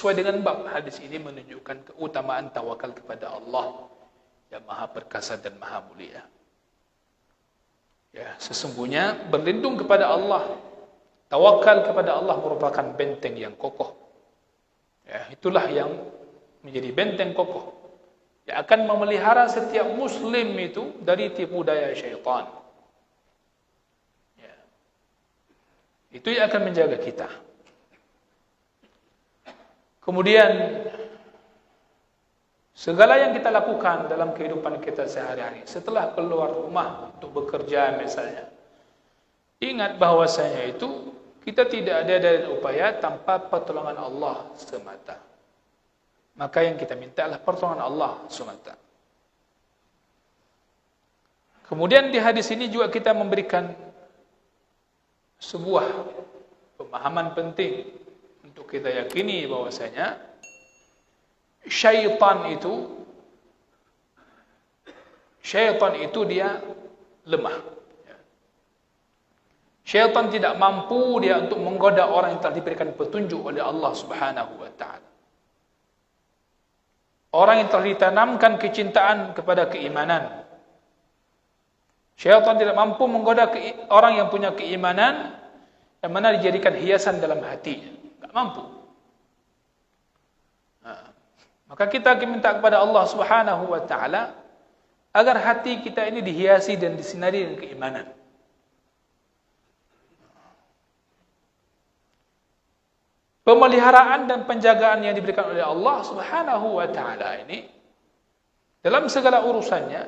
sesuai dengan bab hadis ini menunjukkan keutamaan tawakal kepada Allah yang Maha Perkasa dan Maha Mulia. Ya, sesungguhnya berlindung kepada Allah, tawakal kepada Allah merupakan benteng yang kokoh. Ya, itulah yang menjadi benteng kokoh yang akan memelihara setiap muslim itu dari tipu daya syaitan. Ya. Itu yang akan menjaga kita. Kemudian segala yang kita lakukan dalam kehidupan kita sehari-hari, setelah keluar rumah untuk bekerja misalnya, ingat bahwasanya itu kita tidak ada daya upaya tanpa pertolongan Allah semata. Maka yang kita minta adalah pertolongan Allah semata. Kemudian di hadis ini juga kita memberikan sebuah pemahaman penting untuk kita yakini bahwasanya syaitan itu dia lemah. Syaitan tidak mampu dia untuk menggoda orang yang telah diberikan petunjuk oleh Allah Subhanahu wa taala. Orang yang telah ditanamkan kecintaan kepada keimanan. Syaitan tidak mampu menggoda orang yang punya keimanan yang mana dijadikan hiasan dalam hatinya. Tak mampu. Maka kita minta kepada Allah Subhanahu wa taala agar hati kita ini dihiasi dan disinari dengan keimanan. Pemeliharaan dan penjagaan yang diberikan oleh Allah Subhanahu wa taala ini dalam segala urusannya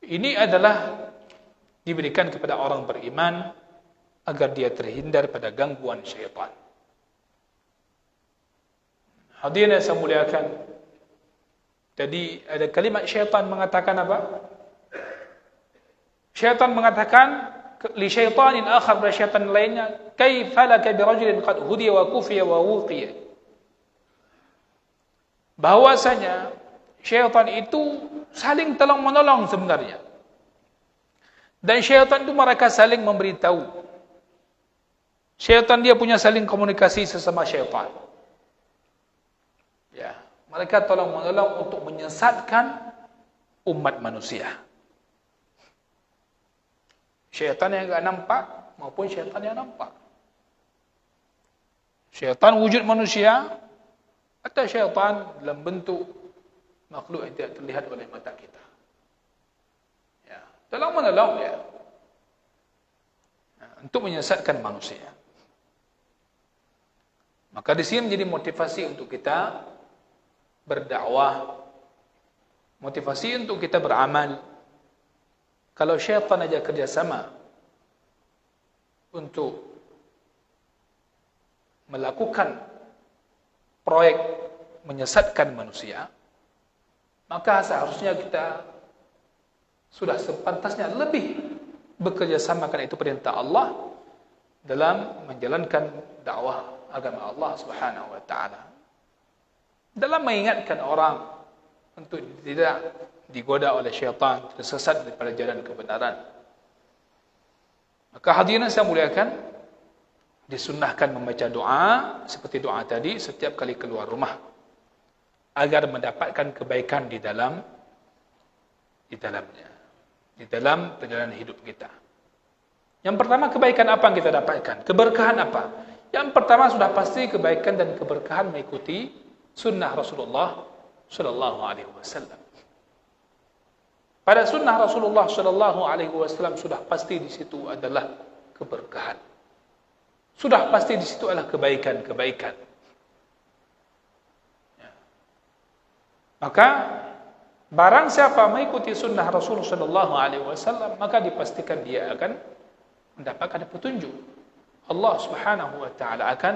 ini adalah diberikan kepada orang beriman agar dia terhindar pada gangguan syaitan. Hadirin yang saya muliakan, jadi ada kalimat syaitan mengatakan apa? Syaitan mengatakan li syaitanin akhar, pada syaitan lainnya, kaifa laka bi rajulin qad hudiya wa kufiya wa wuqiya. Bahwasanya syaitan itu saling tolong menolong sebenarnya. Dan syaitan itu mereka saling memberitahu. Syaitan dia punya saling komunikasi sesama syaitan. Ya, mereka tolong menolong untuk menyesatkan umat manusia. Syaitan yang enggak nampak maupun syaitan yang nampak. Syaitan wujud manusia atau syaitan dalam bentuk makhluk yang tidak terlihat oleh mata kita. Ya, tolong menolong ya. Untuk menyesatkan manusia. Maka di sini menjadi motivasi untuk kita berdakwah, motivasi untuk kita beramal. Kalau syaitan aja kerjasama untuk melakukan proyek menyesatkan manusia, maka seharusnya kita sudah sepantasnya lebih bekerjasama, karena itu perintah Allah dalam menjalankan dakwah agama Allah Subhanahu wa taala. Dalam mengingatkan orang untuk tidak digoda oleh syaitan, tersesat daripada jalan kebenaran. Maka hadirin saya muliakan, disunnahkan membaca doa seperti doa tadi setiap kali keluar rumah agar mendapatkan kebaikan di dalam perjalanan hidup kita. Yang pertama, kebaikan apa yang kita dapatkan? Keberkahan apa? Yang pertama sudah pasti kebaikan dan keberkahan mengikuti sunnah Rasulullah sallallahu alaihi wasallam. Pada sunnah Rasulullah sallallahu alaihi wasallam sudah pasti di situ adalah keberkahan. Sudah pasti di situ adalah kebaikan-kebaikan. Ya. Maka barang siapa mengikuti sunnah Rasulullah sallallahu alaihi wasallam, maka dipastikan dia akan mendapatkan petunjuk. Allah Subhanahu wa taala akan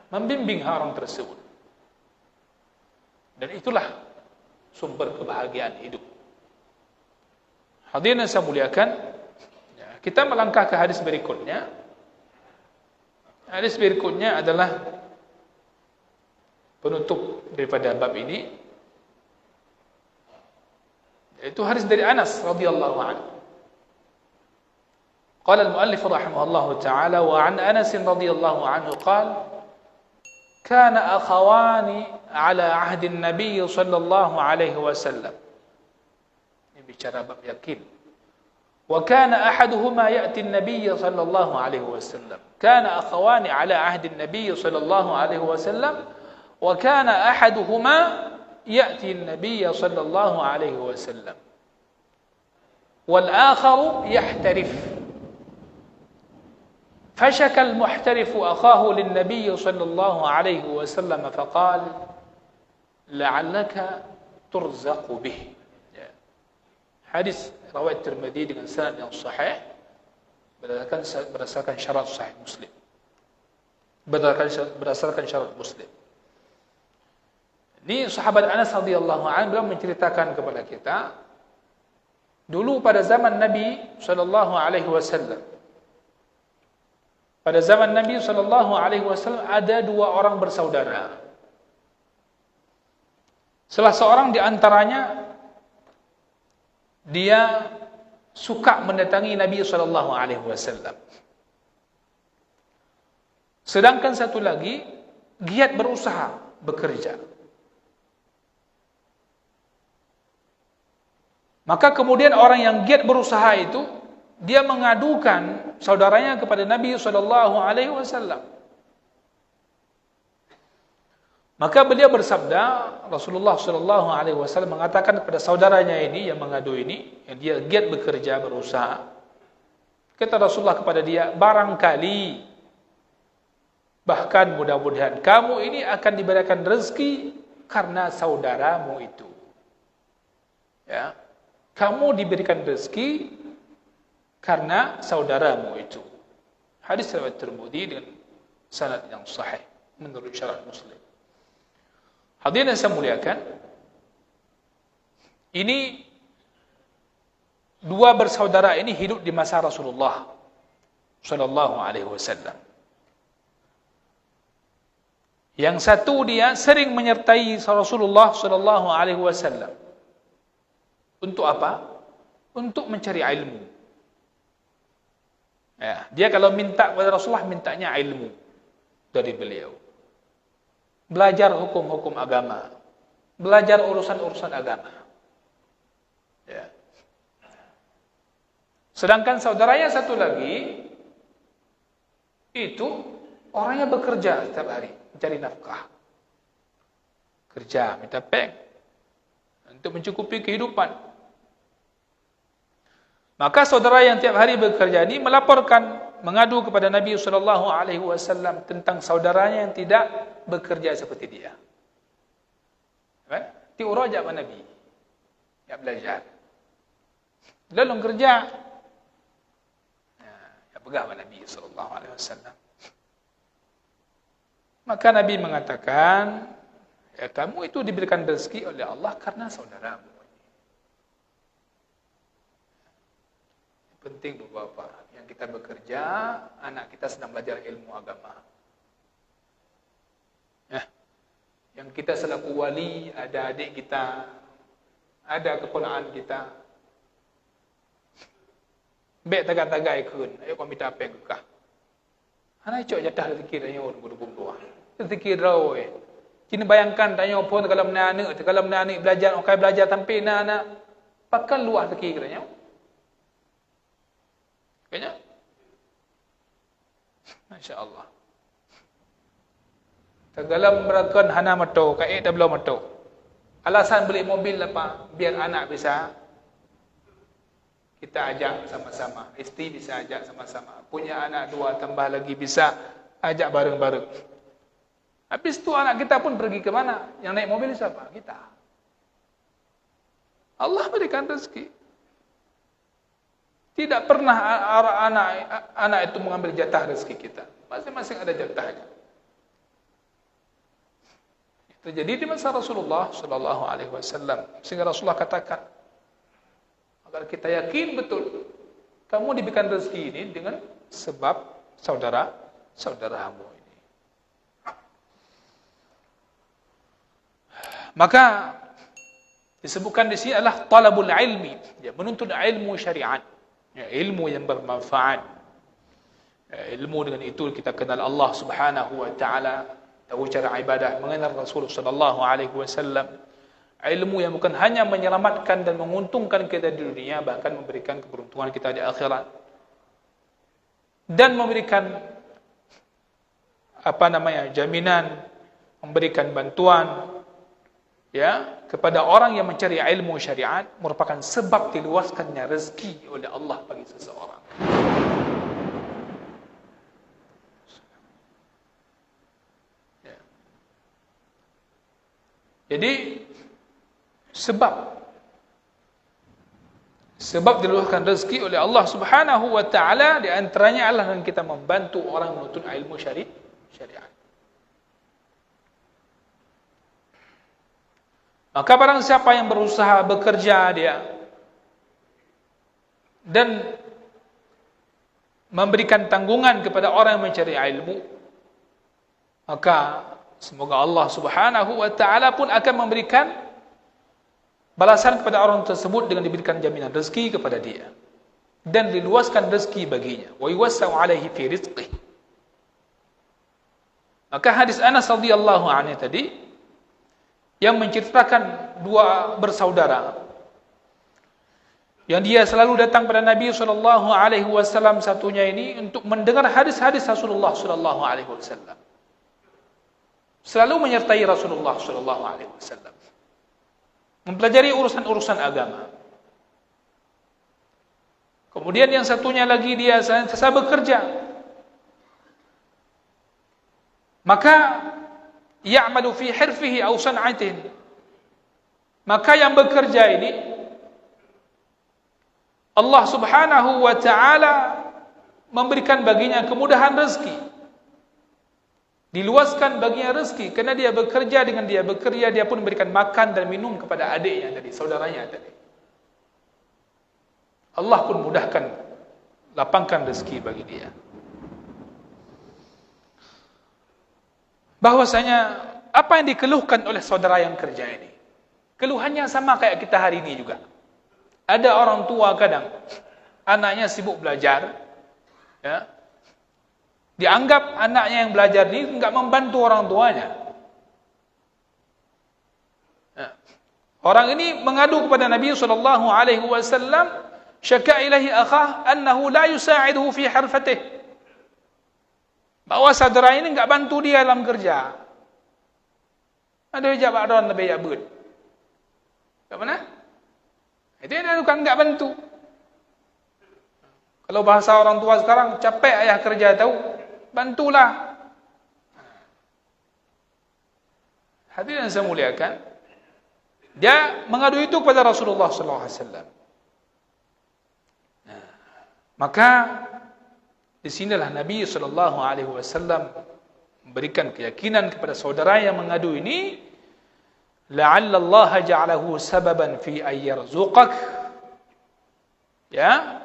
membimbing orang tersebut. Dan itulah sumber kebahagiaan hidup. Hadirin yang saya muliakan, kita melangkah ke hadis berikutnya. Hadis berikutnya adalah penutup daripada bab ini, yaitu hadis dari Anas radhiyallahu anhu. Qala al-muallif rahimahullahu ta'ala wa an Anas radhiyallahu anhu qala kana akhawani ala ahdi Nabi sallallahu alaihi wasallam. Ini bicara bab yakin. Wa kana ahaduhuma ya'ti an-nabiy sallallahu alaihi wasallam. Kana akhawani ala ahdi an-nabiy sallallahu alaihi wasallam wa kana ahaduhuma ya'ti an-nabiy sallallahu alaihi wasallam. Wal akharu yahtarif. فشكى المحترف أخاه للنبي صلى الله عليه وسلم فقال لعلك ترزق به. Hadis riwayat Tirmidzi dengan sanad yang sahih berdasarkan syarat sahih Muslim. Berdasarkan syarat Muslim. Ini sahabat Anas radhiyallahu anhu beliau menceritakan kepada kita dulu pada zaman Nabi sallallahu alaihi wasallam. Pada zaman Nabi sallallahu alaihi wasallam ada dua orang bersaudara. Salah seorang di antaranya dia suka mendatangi Nabi sallallahu alaihi wasallam. Sedangkan satu lagi giat berusaha, bekerja. Maka kemudian orang yang giat berusaha itu dia mengadukan saudaranya kepada Nabi sallallahu alaihi wasallam. Maka beliau bersabda, Rasulullah sallallahu alaihi wasallam mengatakan kepada saudaranya ini yang mengadu ini, yang dia giat bekerja berusaha. Kata Rasulullah kepada dia, barangkali bahkan mudah-mudahan kamu ini akan diberikan rezeki karena saudaramu itu. Ya. Kamu diberikan rezeki karena saudaramu itu. Hadis riwayat Tirmidzi dengan sanad yang sahih menurut syarat Muslim. Hadirin yang saya muliakan, ini dua bersaudara ini hidup di masa Rasulullah sallallahu alaihi wasallam. Yang satu dia sering menyertai Rasulullah sallallahu alaihi wasallam. Untuk apa? Untuk mencari ilmu. Ya, dia kalau minta kepada Rasulullah mintanya ilmu dari beliau. Belajar hukum-hukum agama, belajar urusan-urusan agama. Ya. Sedangkan saudaranya satu lagi itu orangnya bekerja setiap hari, mencari nafkah. Kerja, minta peng untuk mencukupi kehidupan. Maka saudara yang tiap hari bekerja ini melaporkan, mengadu kepada Nabi sallallahu alaihi wasallam tentang saudaranya yang tidak bekerja seperti dia. Kan? Diuraja sama Nabi. Ya belajar. Lalu kerja. Ya pegang sama Nabi sallallahu alaihi wasallam. Maka Nabi mengatakan, ya kamu itu diberikan rezeki oleh Allah karena saudaramu. Penting Bapak, yang kita bekerja, anak kita sedang belajar ilmu agama. Yang kita selaku wali, ada adik kita, ada keponakan kita. Baik tagak-tagak ikut, ayo kau minta apa yang kekah. Anak cok jatah rezeki tanya orang berdua. Rezeki raw. Kini bayangkan tanya pun kalau menanik belajar, orang belajar sampai anak pakai luar rezeki katanya. Kayaknya, Masya Allah. Tagalam merakan hana mato, kait dah belum mato. Alasan beli mobil apa? Biar anak bisa kita ajak sama-sama. Isteri bisa ajak sama-sama. Punya anak dua tambah lagi bisa ajak bareng-bareng. Habis itu anak kita pun pergi ke mana? Yang naik mobil siapa? Kita. Allah berikan rezeki. Tidak pernah anak itu mengambil jatah rezeki kita. Masing-masing ada jatahnya. Itu terjadi di masa Rasulullah sallallahu alaihi wasallam. Sehingga Rasulullah katakan, agar kita yakin betul kamu diberikan rezeki ini dengan sebab saudaramu ini. Maka disebutkan di sini adalah talabul ilmi, ya, menuntut ilmu syariat. Ya, ilmu yang bermanfaat. Ya, ilmu dengan itu kita kenal Allah Subhanahu wa taala, kita tahu cara ibadah, mengenal Rasulullah sallallahu alaihi wasallam. Ilmu yang bukan hanya menyelamatkan dan menguntungkan kita di dunia, bahkan memberikan keberuntungan kita di akhirat. Dan memberikan jaminan, memberikan bantuan ya kepada orang yang mencari ilmu syariat, merupakan sebab diluaskannya rezeki oleh Allah bagi seseorang. Ya. Jadi sebab diluaskan rezeki oleh Allah Subhanahu wa taala, di antaranya adalah dengan kita membantu orang menuntut ilmu syariat. Maka barang siapa yang berusaha bekerja dia dan memberikan tanggungan kepada orang yang mencari ilmu, maka semoga Allah Subhanahu wa taala pun akan memberikan balasan kepada orang tersebut dengan diberikan jaminan rezeki kepada dia dan diluaskan rezeki baginya. Wa yuwassa'u 'alaihi fi rizqihi. Maka hadis Anas radhiyallahu anhu tadi yang menceritakan dua bersaudara yang dia selalu datang pada Nabi sallallahu alaihi wasallam, satunya ini untuk mendengar hadis-hadis Rasulullah sallallahu alaihi wasallam. Selalu menyertai Rasulullah sallallahu alaihi wasallam. Mempelajari urusan-urusan agama. Kemudian yang satunya lagi dia senantiasa bekerja. Maka ya'malu fi hirfihi aw san'atihi. Maka yang bekerja ini Allah Subhanahu wa taala memberikan baginya kemudahan rezeki. Diluaskan baginya rezeki karena dia bekerja, dengan dia bekerja dia pun memberikan makan dan minum kepada adiknya tadi, saudaranya tadi. Allah pun mudahkan, lapangkan rezeki bagi dia. Bahwasanya apa yang dikeluhkan oleh saudara yang kerja ini, keluhannya sama kayak kita hari ini juga. Ada orang tua kadang anaknya sibuk belajar, ya. Dianggap anaknya yang belajar ini enggak membantu orang tuanya. Ya. Orang ini mengadu kepada Nabi sallallahu alaihi wasallam, syaka ilahi akhah annahu la yusa'iduhu fi harfatih. Bahwa saudara ini enggak bantu dia dalam kerja. Ada jawab ada Nabi Abud. Kat mana? Itu dia bukan enggak bantu. Kalau bahasa orang tua sekarang, capek ayah kerja tahu, bantulah. Hadirin yang saya muliakan, dia mengadu itu kepada Rasulullah sallallahu alaihi wasallam. Maka di sinilah Nabi sallallahu alaihi wasallam memberikan keyakinan kepada saudara yang mengadu ini, la'alla Allah ja'alahu sababan fi ayyarzuqak. Ya,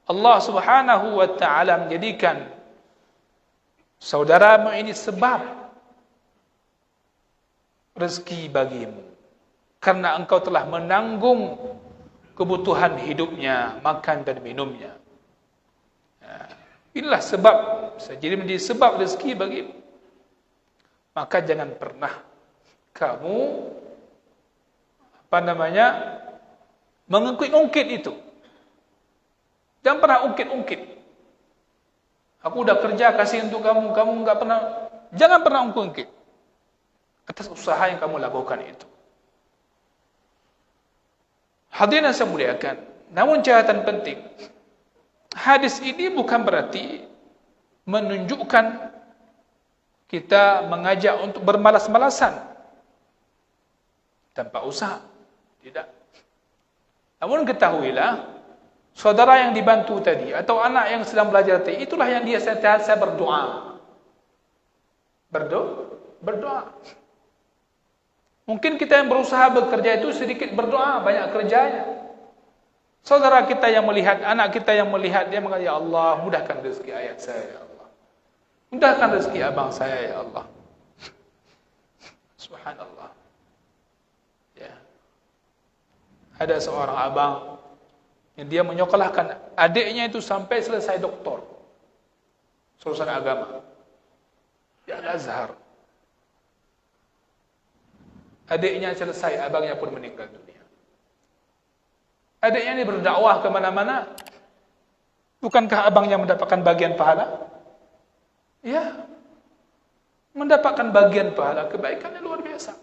Allah Subhanahu wa taala menjadikan saudaramu ini sebab rezeki bagimu, karena engkau telah menanggung kebutuhan hidupnya, makan dan minumnya. Inilah sebab, jadi menjadi sebab rezeki bagimu. Maka jangan pernah kamu mengungkit-ungkit itu. Jangan pernah ungkit-ungkit. Aku udah kerja kasih untuk kamu, kamu enggak pernah. Jangan pernah ungkit-ungkit atas usaha yang kamu lakukan itu. Hadirin yang saya muliakan, namun catatan penting, hadis ini bukan berarti menunjukkan kita mengajak untuk bermalas-malasan tanpa usaha. Tidak. Namun ketahuilah, saudara yang dibantu tadi atau anak yang sedang belajar tadi, itulah yang dia sentiasa berdoa. Berdoa. Mungkin kita yang berusaha bekerja itu sedikit berdoa, banyak kerjanya. Saudara kita yang melihat, anak kita yang melihat, dia mengatakan, ya Allah, mudahkan rezeki ayah saya, ya Allah. Mudahkan rezeki abang saya, ya Allah. Subhanallah. Ya. Ada seorang abang yang dia menyekolahkan adiknya itu sampai selesai doktor, urusan agama di Al-Azhar. Adiknya selesai, abangnya pun meninggal dunia. Adiknya ini berdakwah ke mana-mana. Bukankah abangnya mendapatkan bagian pahala? Ya. Mendapatkan bagian pahala, kebaikannya luar biasa.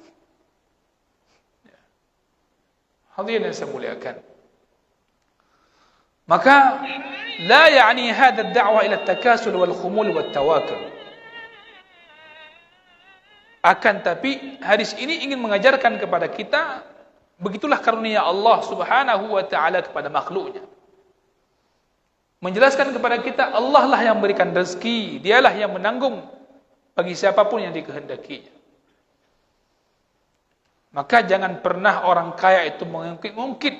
Ya. Hadirin yang saya muliakan. Maka la ya'ni hadha ad-da'wa ila at-takasul wal khumul wat tawakul. Akan tapi hadis ini ingin mengajarkan kepada kita, begitulah karunia Allah Subhanahu wa taala kepada makhluknya. Menjelaskan kepada kita Allah lah yang memberikan rezeki, dialah yang menanggung bagi siapapun yang dikehendakinya. Maka jangan pernah orang kaya itu mengungkit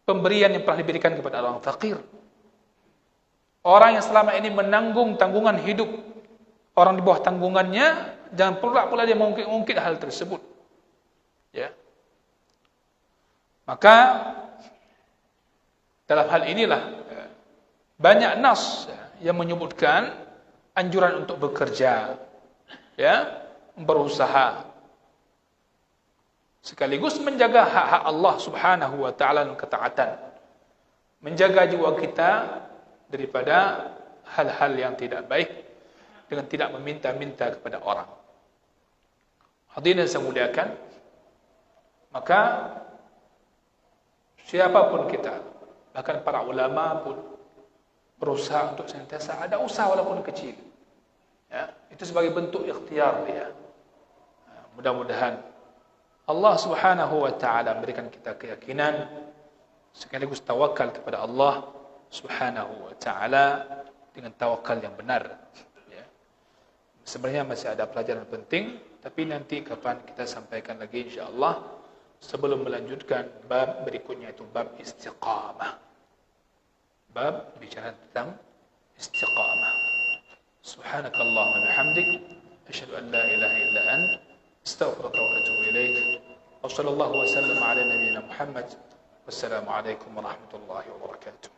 pemberian yang pernah diberikan kepada orang fakir. Orang yang selama ini menanggung tanggungan hidup orang di bawah tanggungannya, jangan pula dia mengungkit hal tersebut. Ya. Maka dalam hal inilah banyak nas yang menyebutkan anjuran untuk bekerja, ya, berusaha, sekaligus menjaga hak-hak Allah Subhanahu wa taala dan ketaatan, menjaga jiwa kita daripada hal-hal yang tidak baik dengan tidak meminta-minta kepada orang. Hadirin yang saya muliakan, maka siapapun kita, bahkan para ulama pun berusaha untuk senantiasa ada usaha walaupun kecil. Ya, itu sebagai bentuk ikhtiar dia. Mudah-mudahan Allah Subhanahu wa taala memberikan kita keyakinan sekaligus tawakal kepada Allah Subhanahu wa taala dengan tawakal yang benar. Ya. Sebenarnya masih ada pelajaran penting, tapi nanti kapan kita sampaikan lagi insya-Allah sebelum melanjutkan bab berikutnya, itu bab istiqamah. Bab bicara tentang istiqamah. Subhanakallahumma wa bihamdik asyhadu an la ilaha illa anta astaghfiruka wa atubu ilaik. Wa sallallahu wa sallam ala nabiyyina Muhammad. Wassalamu alaikum warahmatullahi wabarakatuh.